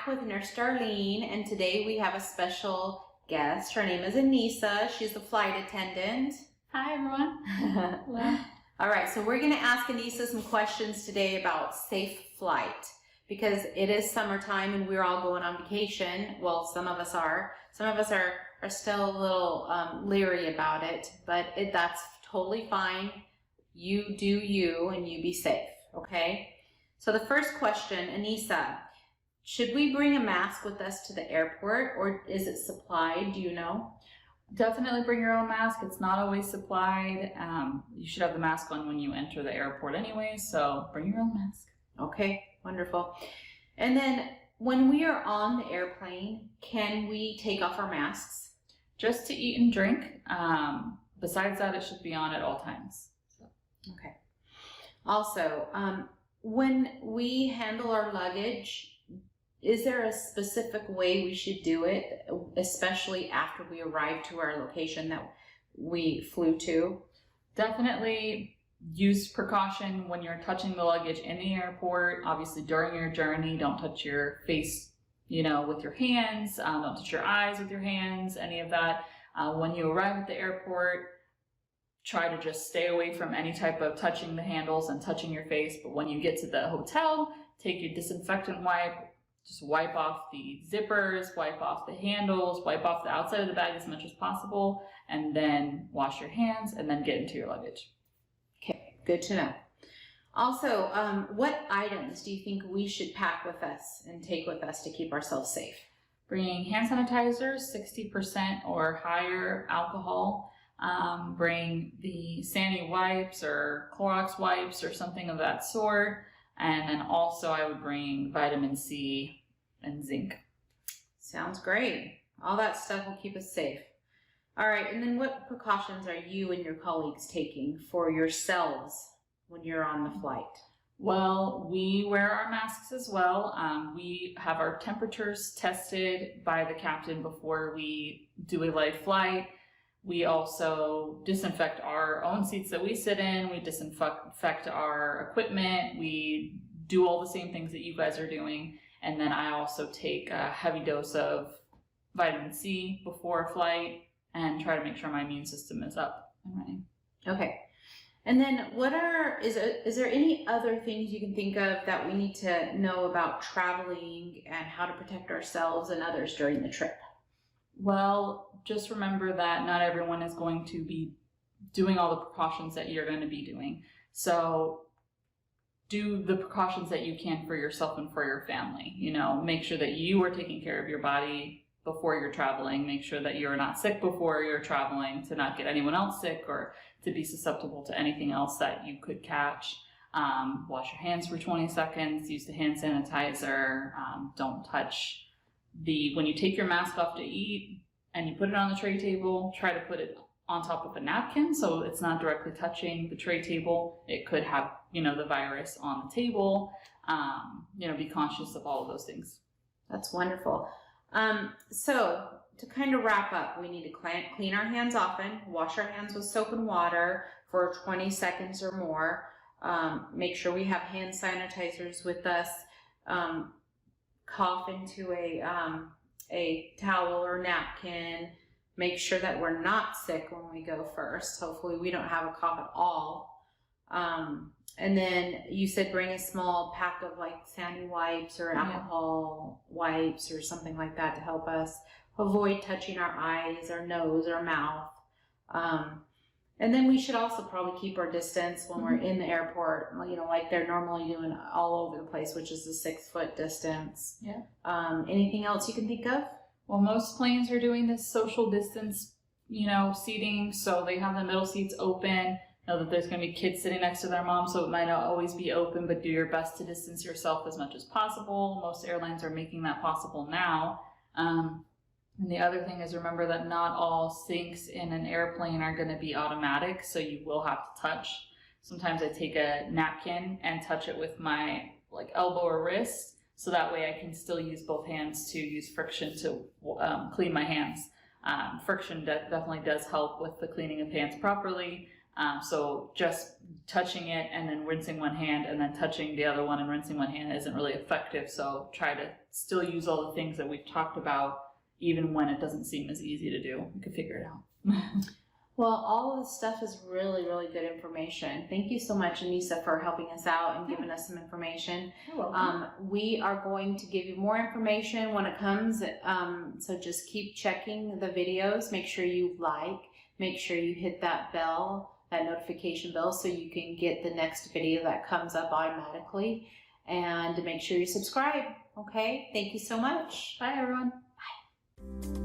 back with Nurse Darlene, and today we have a special guest. Her name is Anissa. She's the flight attendant. Hi, everyone. Hello. All right, so we're going to ask Anissa some questions today about safe flight because it is summertime and we're all going on vacation. Well, some of us are. Some of us are still a little leery about it, but that's totally fine. You do you and you be safe, okay? So the first question, Anissa, should we bring a mask with us to the airport or is it supplied? Do you know? Definitely bring your own mask. It's not always supplied. You should have the mask on when you enter the airport anyway, so bring your own mask. Okay, wonderful. And then when we are on the airplane, can we take off our masks? Just to eat and drink. Besides that, it should be on at all times. So. Okay. Also, when we handle our luggage, is there a specific way we should do it, especially after we arrive to our location that we flew to? Definitely use precaution when you're touching the luggage in the airport. Obviously, during your journey, don't touch your face, with your hands. Don't touch your eyes with your hands, any of that. When you arrive at the airport, try to just stay away from any type of touching the handles and touching your face. But when you get to the hotel, take your disinfectant wipe, just wipe off the zippers, wipe off the handles, wipe off the outside of the bag as much as possible, and then wash your hands and then get into your luggage. Okay, good to know. Also, what items do you think we should pack with us and take with us to keep ourselves safe? Bringing hand sanitizer, 60% or higher alcohol. Bring the Sandy wipes or Clorox wipes or something of that sort. And then also I would bring vitamin C and zinc. Sounds great. All that stuff will keep us safe. All right, and then what precautions are you and your colleagues taking for yourselves when you're on the flight? Well, we wear our masks as well. We have our temperatures tested by the captain before we do a live flight. We also disinfect our own seats that we sit in. We disinfect our equipment. We do all the same things that you guys are doing. And then I also take a heavy dose of vitamin C before a flight and try to make sure my immune system is up and running. Okay. And then is there any other things you can think of that we need to know about traveling and how to protect ourselves and others during the trip? Well, just remember that not everyone is going to be doing all the precautions that you're going to be doing. So do the precautions that you can for yourself and for your family. Make sure that you are taking care of your body before you're traveling. Make sure that you're not sick before you're traveling to not get anyone else sick or to be susceptible to anything else that you could catch. Wash your hands for 20 seconds. Use the hand sanitizer. Don't touch when you take your mask off to eat and you put it on the tray table, try to put it on top of a napkin so it's not directly touching the tray table. It could have, the virus on the table. Be conscious of all of those things. That's wonderful. So to kind of wrap up, we need to clean our hands often, wash our hands with soap and water for 20 seconds or more. Make sure we have hand sanitizers with us. Cough into a towel or napkin. Make sure that we're not sick when we go first. Hopefully we don't have a cough at all. And then you said bring a small pack of like Sandy wipes or alcohol wipes or something like that to help us avoid touching our eyes, our nose, our mouth. And then we should also probably keep our distance when we're in the airport, like they're normally doing all over the place, which is the 6-foot distance. Yeah. Anything else you can think of? Well, most planes are doing this social distance, seating, so they have the middle seats open. Know that there's going to be kids sitting next to their mom, so it might not always be open, but do your best to distance yourself as much as possible. Most airlines are making that possible now. And the other thing is remember that not all sinks in an airplane are going to be automatic, so you will have to touch. Sometimes I take a napkin and touch it with my elbow or wrist, so that way I can still use both hands to use friction to clean my hands. Friction definitely does help with the cleaning of hands properly. So just touching it and then rinsing one hand and then touching the other one and rinsing one hand isn't really effective. So try to still use all the things that we've talked about, even when it doesn't seem as easy to do. You can figure it out. Well, all of this stuff is really, really good information. Thank you so much, Anissa, for helping us out and giving us some information. You're welcome. We are going to give you more information when it comes. So just keep checking the videos. Make sure you like. Make sure you hit that bell, that notification bell, so you can get the next video that comes up automatically. And make sure you subscribe. Okay? Thank you so much. Bye, everyone. Bye.